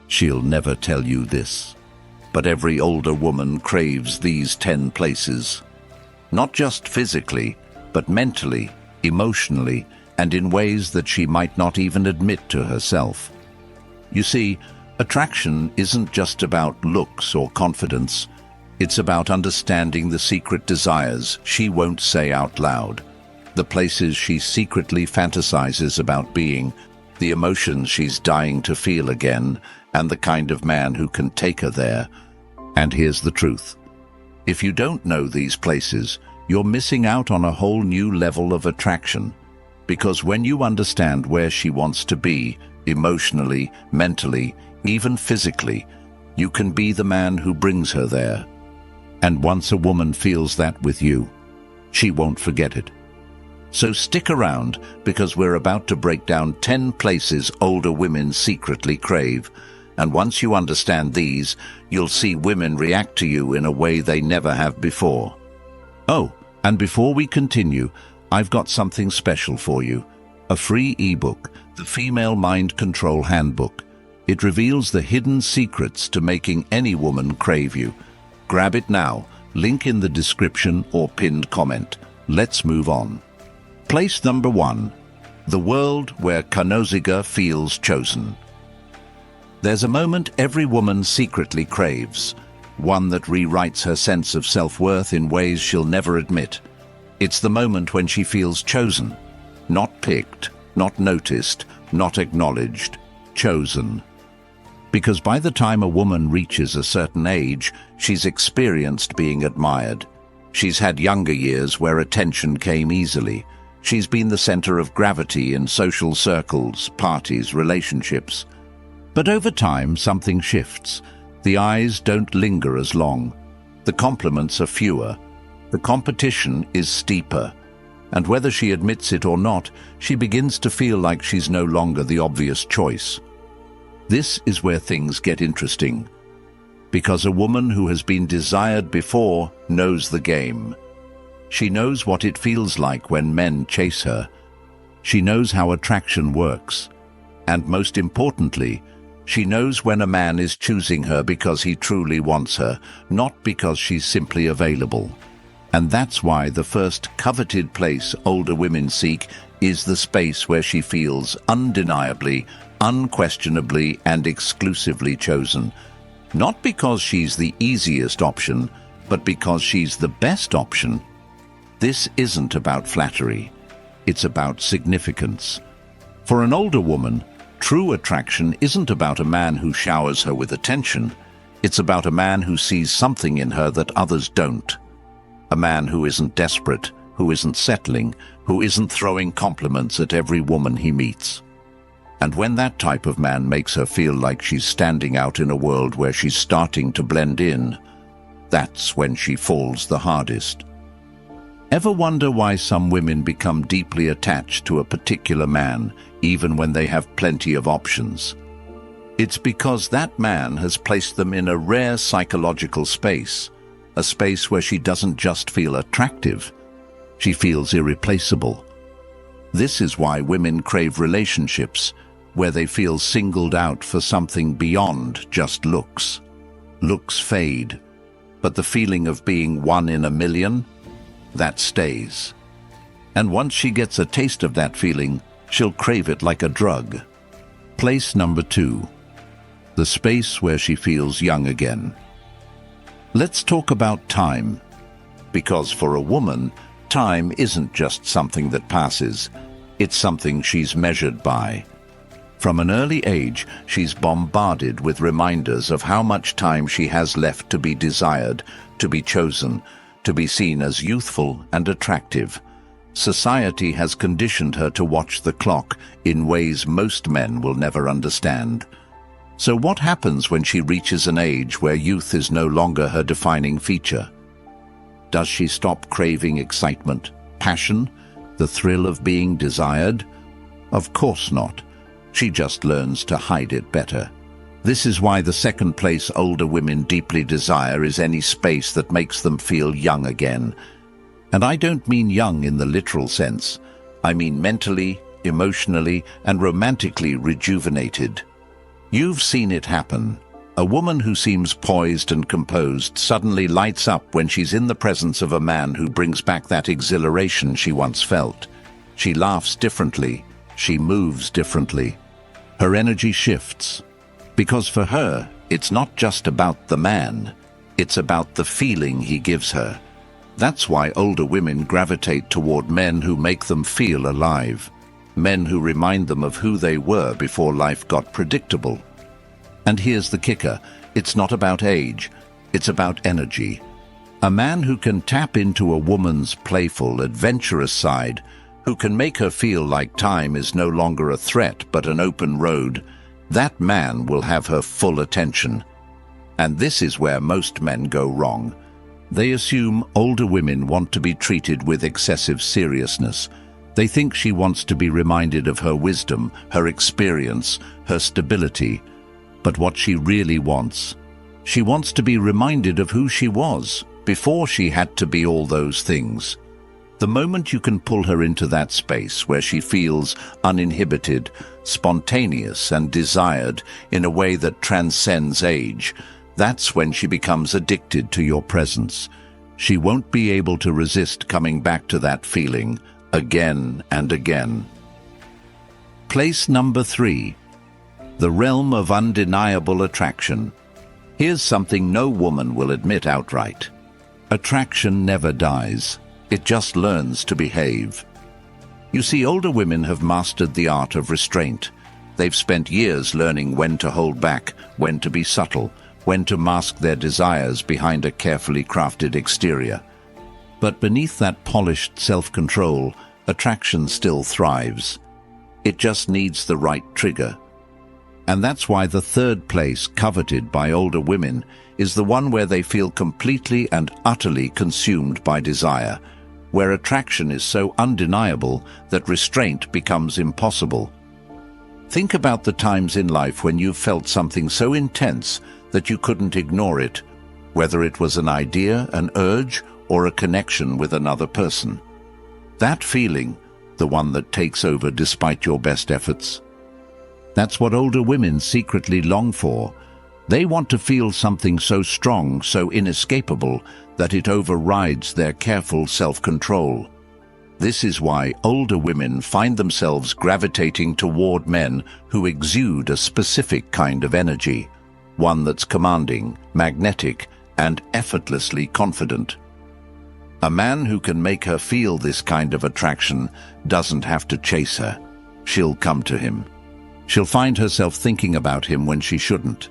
She'll never tell you this. But every older woman craves these 10 places. Not just physically, but mentally, emotionally, and in ways that she might not even admit to herself. You see, attraction isn't just about looks or confidence. It's about understanding the secret desires she won't say out loud, the places she secretly fantasizes about being, the emotions she's dying to feel again, and the kind of man who can take her there. And here's the truth. If you don't know these places, you're missing out on a whole new level of attraction. Because when you understand where she wants to be, emotionally, mentally, even physically, you can be the man who brings her there. And once a woman feels that with you, she won't forget it. So stick around, because we're about to break down 10 places older women secretly crave. And once you understand these, you'll see women react to you in a way they never have before. Oh, and before we continue, I've got something special for you. A free ebook, the Female Mind Control Handbook. It reveals the hidden secrets to making any woman crave you. Grab it now, link in the description or pinned comment. Let's move on. Place number 1. The world where Kanosiga feels chosen. There's a moment every woman secretly craves, one that rewrites her sense of self-worth in ways she'll never admit. It's the moment when she feels chosen, not picked, not noticed, not acknowledged, chosen. Because by the time a woman reaches a certain age, she's experienced being admired. She's had younger years where attention came easily. She's been the center of gravity in social circles, parties, relationships. But over time, something shifts. The eyes don't linger as long. The compliments are fewer. The competition is steeper. And whether she admits it or not, she begins to feel like she's no longer the obvious choice. This is where things get interesting. Because a woman who has been desired before knows the game. She knows what it feels like when men chase her. She knows how attraction works. And most importantly, she knows when a man is choosing her because he truly wants her, not because she's simply available. And that's why the first coveted place older women seek is the space where she feels undeniably, unquestionably, and exclusively chosen. Not because she's the easiest option, but because she's the best option. This isn't about flattery. It's about significance. For an older woman, true attraction isn't about a man who showers her with attention. It's about a man who sees something in her that others don't. A man who isn't desperate, who isn't settling, who isn't throwing compliments at every woman he meets. And when that type of man makes her feel like she's standing out in a world where she's starting to blend in, that's when she falls the hardest. Ever wonder why some women become deeply attached to a particular man, even when they have plenty of options? It's because that man has placed them in a rare psychological space, a space where she doesn't just feel attractive, she feels irreplaceable. This is why women crave relationships, where they feel singled out for something beyond just looks. Looks fade, but the feeling of being one in a million, that stays. And once she gets a taste of that feeling, she'll crave it like a drug. Place number 2. The space where she feels young again. Let's talk about time. Because for a woman, time isn't just something that passes. It's something she's measured by. From an early age, she's bombarded with reminders of how much time she has left to be desired, to be chosen, to be seen as youthful and attractive. Society has conditioned her to watch the clock in ways most men will never understand. So what happens when she reaches an age where youth is no longer her defining feature? Does she stop craving excitement, passion, the thrill of being desired? Of course not. She just learns to hide it better. This is why the second place older women deeply desire is any space that makes them feel young again. And I don't mean young in the literal sense. I mean mentally, emotionally, and romantically rejuvenated. You've seen it happen. A woman who seems poised and composed suddenly lights up when she's in the presence of a man who brings back that exhilaration she once felt. She laughs differently. She moves differently. Her energy shifts. Because for her, it's not just about the man. It's about the feeling he gives her. That's why older women gravitate toward men who make them feel alive. Men who remind them of who they were before life got predictable. And here's the kicker, it's not about age, it's about energy. A man who can tap into a woman's playful, adventurous side, who can make her feel like time is no longer a threat but an open road, that man will have her full attention. And this is where most men go wrong. They assume older women want to be treated with excessive seriousness. They think she wants to be reminded of her wisdom, her experience, her stability. But what she really wants, she wants to be reminded of who she was before she had to be all those things. The moment you can pull her into that space where she feels uninhibited, spontaneous and desired in a way that transcends age, that's when she becomes addicted to your presence. She won't be able to resist coming back to that feeling again and again. Place number 3. The realm of undeniable attraction. Here's something no woman will admit outright. Attraction never dies. It just learns to behave. You see, older women have mastered the art of restraint. They've spent years learning when to hold back, when to be subtle, when to mask their desires behind a carefully crafted exterior. But beneath that polished self-control, attraction still thrives. It just needs the right trigger. And that's why the third place coveted by older women is the one where they feel completely and utterly consumed by desire, where attraction is so undeniable that restraint becomes impossible. Think about the times in life when you felt something so intense that you couldn't ignore it, whether it was an idea, an urge, or a connection with another person. That feeling, the one that takes over despite your best efforts. That's what older women secretly long for. They want to feel something so strong, so inescapable, that it overrides their careful self-control. This is why older women find themselves gravitating toward men who exude a specific kind of energy, one that's commanding, magnetic, and effortlessly confident. A man who can make her feel this kind of attraction doesn't have to chase her. She'll come to him. She'll find herself thinking about him when she shouldn't.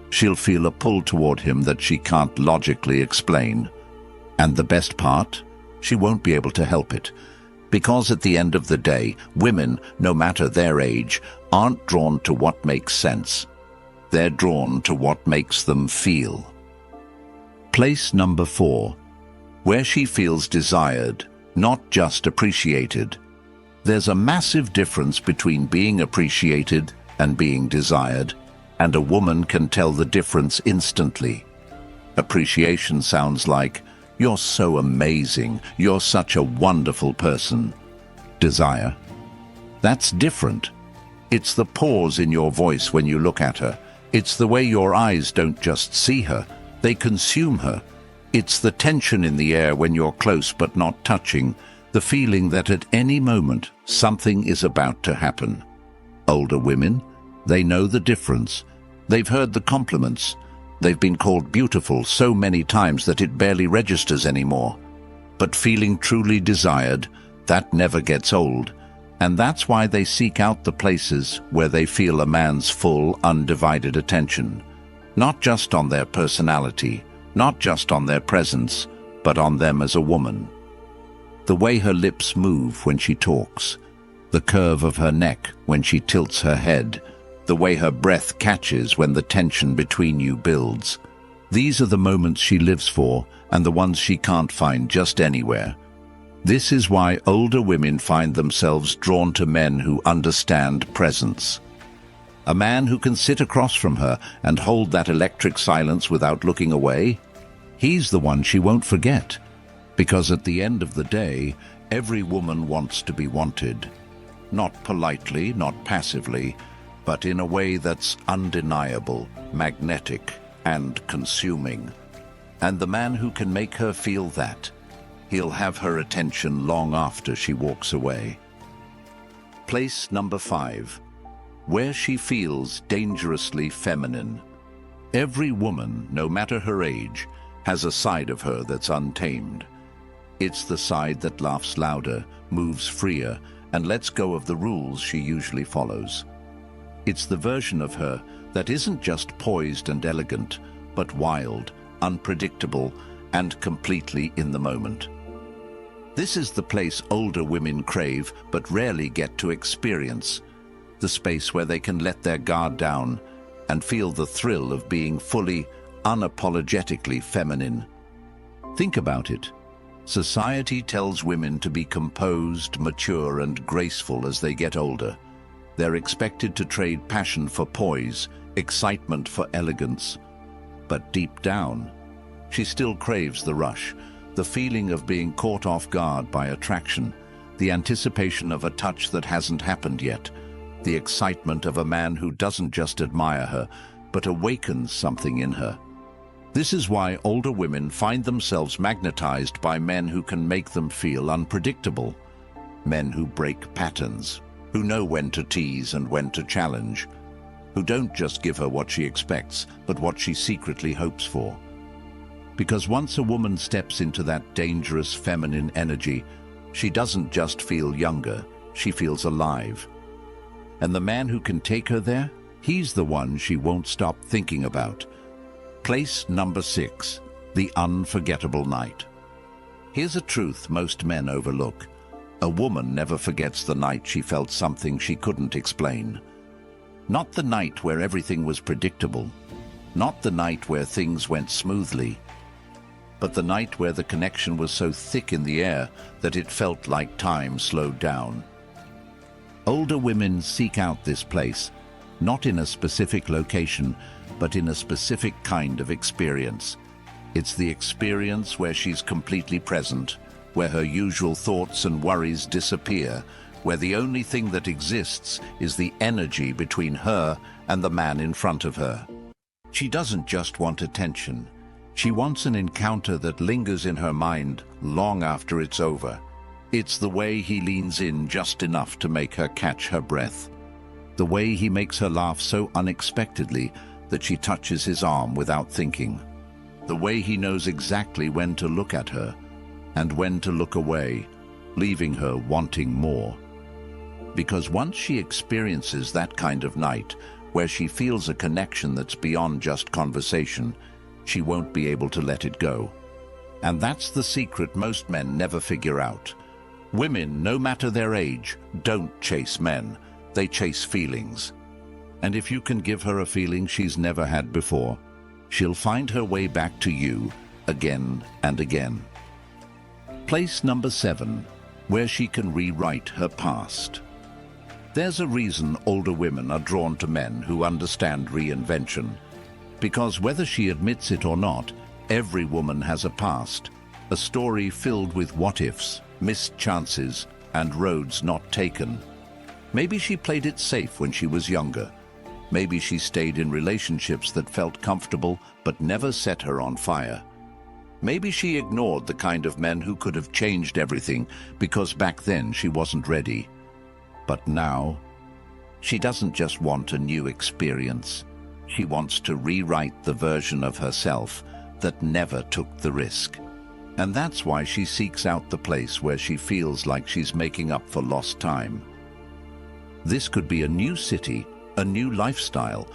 She'll feel a pull toward him that she can't logically explain. And the best part? She won't be able to help it. Because at the end of the day, women, no matter their age, aren't drawn to what makes sense. They're drawn to what makes them feel. Place number 4. Where she feels desired, not just appreciated. There's a massive difference between being appreciated and being desired, and a woman can tell the difference instantly. Appreciation sounds like, "You're so amazing, you're such a wonderful person." Desire? That's different. It's the pause in your voice when you look at her. It's the way your eyes don't just see her, they consume her. It's the tension in the air when you're close but not touching, the feeling that at any moment something is about to happen. Older women, they know the difference. They've heard the compliments. They've been called beautiful so many times that it barely registers anymore. But feeling truly desired, that never gets old. And that's why they seek out the places where they feel a man's full, undivided attention. Not just on their personality, not just on their presence, but on them as a woman. The way her lips move when she talks, the curve of her neck when she tilts her head, the way her breath catches when the tension between you builds. These are the moments she lives for, and the ones she can't find just anywhere. This is why older women find themselves drawn to men who understand presence. A man who can sit across from her and hold that electric silence without looking away, he's the one she won't forget. Because at the end of the day, every woman wants to be wanted. Not politely, not passively, but in a way that's undeniable, magnetic, and consuming. And the man who can make her feel that, he'll have her attention long after she walks away. Place number 5. Where she feels dangerously feminine. Every woman, no matter her age, has a side of her that's untamed. It's the side that laughs louder, moves freer, and lets go of the rules she usually follows. It's the version of her that isn't just poised and elegant, but wild, unpredictable, and completely in the moment. This is the place older women crave but rarely get to experience, the space where they can let their guard down and feel the thrill of being fully, unapologetically feminine. Think about it. Society tells women to be composed, mature, and graceful as they get older. They're expected to trade passion for poise, excitement for elegance. But deep down, she still craves the rush, the feeling of being caught off guard by attraction, the anticipation of a touch that hasn't happened yet, the excitement of a man who doesn't just admire her, but awakens something in her. This is why older women find themselves magnetized by men who can make them feel unpredictable, men who break patterns, who know when to tease and when to challenge, who don't just give her what she expects, but what she secretly hopes for. Because once a woman steps into that dangerous feminine energy, she doesn't just feel younger, she feels alive. And the man who can take her there, he's the one she won't stop thinking about. Place number 6, the unforgettable night. Here's a truth most men overlook. A woman never forgets the night she felt something she couldn't explain. Not the night where everything was predictable, not the night where things went smoothly, but the night where the connection was so thick in the air that it felt like time slowed down. Older women seek out this place, not in a specific location, but in a specific kind of experience. It's the experience where she's completely present, where her usual thoughts and worries disappear, where the only thing that exists is the energy between her and the man in front of her. She doesn't just want attention. She wants an encounter that lingers in her mind long after it's over. It's the way he leans in just enough to make her catch her breath. The way he makes her laugh so unexpectedly that she touches his arm without thinking. The way he knows exactly when to look at her and when to look away, leaving her wanting more. Because once she experiences that kind of night, where she feels a connection that's beyond just conversation, she won't be able to let it go. And that's the secret most men never figure out. Women, no matter their age, don't chase men. They chase feelings. And if you can give her a feeling she's never had before, she'll find her way back to you again and again. Place number 7, where she can rewrite her past. There's a reason older women are drawn to men who understand reinvention. Because whether she admits it or not, every woman has a past, a story filled with what-ifs, missed chances, and roads not taken. Maybe she played it safe when she was younger. Maybe she stayed in relationships that felt comfortable but never set her on fire. Maybe she ignored the kind of men who could have changed everything because back then she wasn't ready. But now, she doesn't just want a new experience. She wants to rewrite the version of herself that never took the risk. And that's why she seeks out the place where she feels like she's making up for lost time. This could be a new city, a new lifestyle,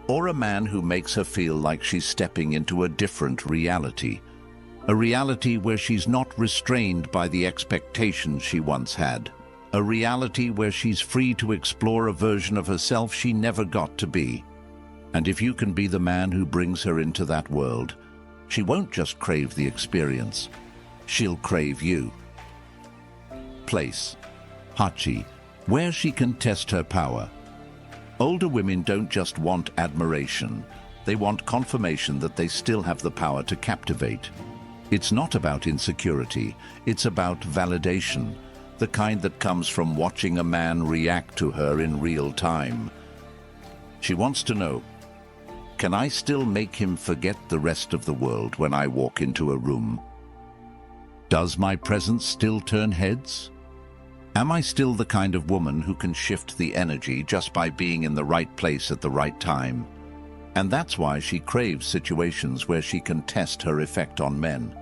or a man who makes her feel like she's stepping into a different reality. A reality where she's not restrained by the expectations she once had. A reality where she's free to explore a version of herself she never got to be. And if you can be the man who brings her into that world, she won't just crave the experience, she'll crave you. Place, Hachi, where she can test her power. Older women don't just want admiration, they want confirmation that they still have the power to captivate. It's not about insecurity, it's about validation, the kind that comes from watching a man react to her in real time. She wants to know, can I still make him forget the rest of the world when I walk into a room? Does my presence still turn heads? Am I still the kind of woman who can shift the energy just by being in the right place at the right time? And that's why she craves situations where she can test her effect on men.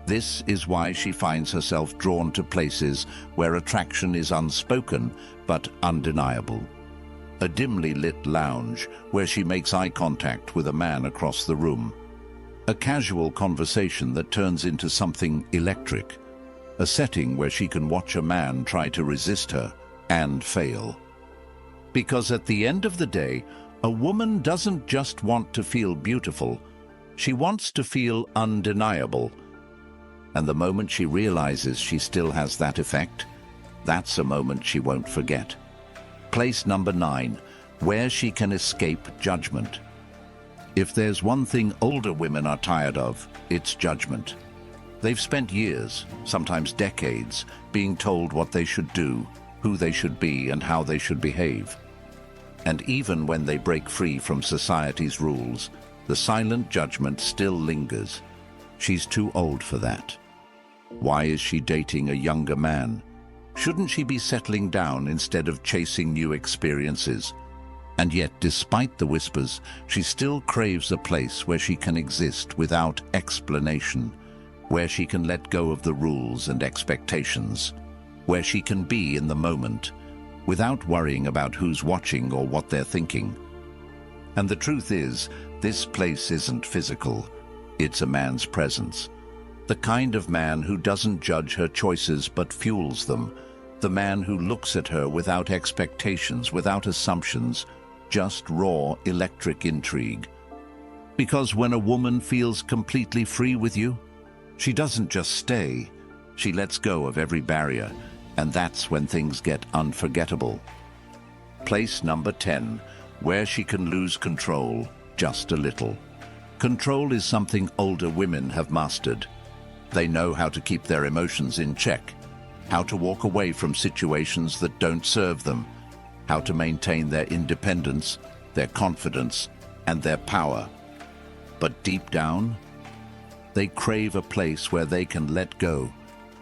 This is why she finds herself drawn to places where attraction is unspoken but undeniable. A dimly lit lounge where she makes eye contact with a man across the room. A casual conversation that turns into something electric. A setting where she can watch a man try to resist her and fail. Because at the end of the day, a woman doesn't just want to feel beautiful, she wants to feel undeniable. And the moment she realizes she still has that effect, that's a moment she won't forget. Place number 9, where she can escape judgment. If there's one thing older women are tired of, it's judgment. They've spent years, sometimes decades, being told what they should do, who they should be, and how they should behave. And even when they break free from society's rules, the silent judgment still lingers. She's too old for that. Why is she dating a younger man? Shouldn't she be settling down instead of chasing new experiences? And yet, despite the whispers, she still craves a place where she can exist without explanation, where she can let go of the rules and expectations, where she can be in the moment, without worrying about who's watching or what they're thinking. And the truth is, this place isn't physical, it's a man's presence. The kind of man who doesn't judge her choices but fuels them. The man who looks at her without expectations, without assumptions, just raw electric intrigue. Because when a woman feels completely free with you, she doesn't just stay, she lets go of every barrier, and that's when things get unforgettable. Place number 10, where she can lose control just a little. Control is something older women have mastered. They know how to keep their emotions in check, how to walk away from situations that don't serve them, how to maintain their independence, their confidence, and their power. But deep down, they crave a place where they can let go,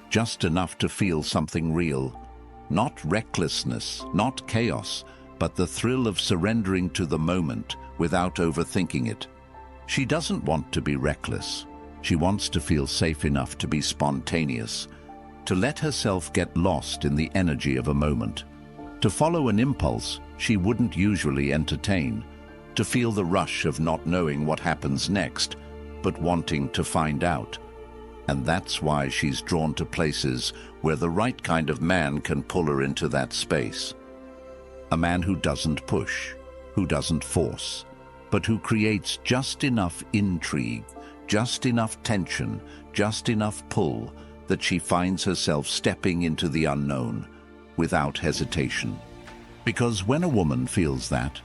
just enough to feel something real. Not recklessness, not chaos, but the thrill of surrendering to the moment without overthinking it. She doesn't want to be reckless. She wants to feel safe enough to be spontaneous, to let herself get lost in the energy of a moment, to follow an impulse she wouldn't usually entertain, to feel the rush of not knowing what happens next, but wanting to find out. And that's why she's drawn to places where the right kind of man can pull her into that space. A man who doesn't push, who doesn't force, but who creates just enough intrigue, just enough tension, just enough pull that she finds herself stepping into the unknown without hesitation. Because when a woman feels that,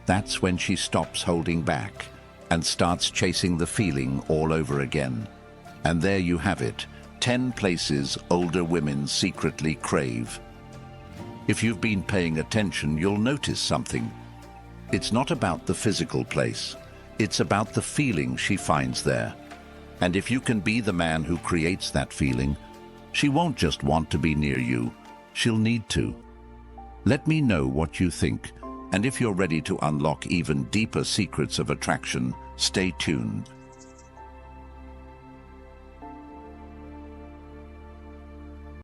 that's when she stops holding back and starts chasing the feeling all over again. And there you have it, 10 places older women secretly crave. If you've been paying attention, you'll notice something. It's not about the physical place. It's about the feeling she finds there. And if you can be the man who creates that feeling, she won't just want to be near you, she'll need to. Let me know what you think, and if you're ready to unlock even deeper secrets of attraction, stay tuned.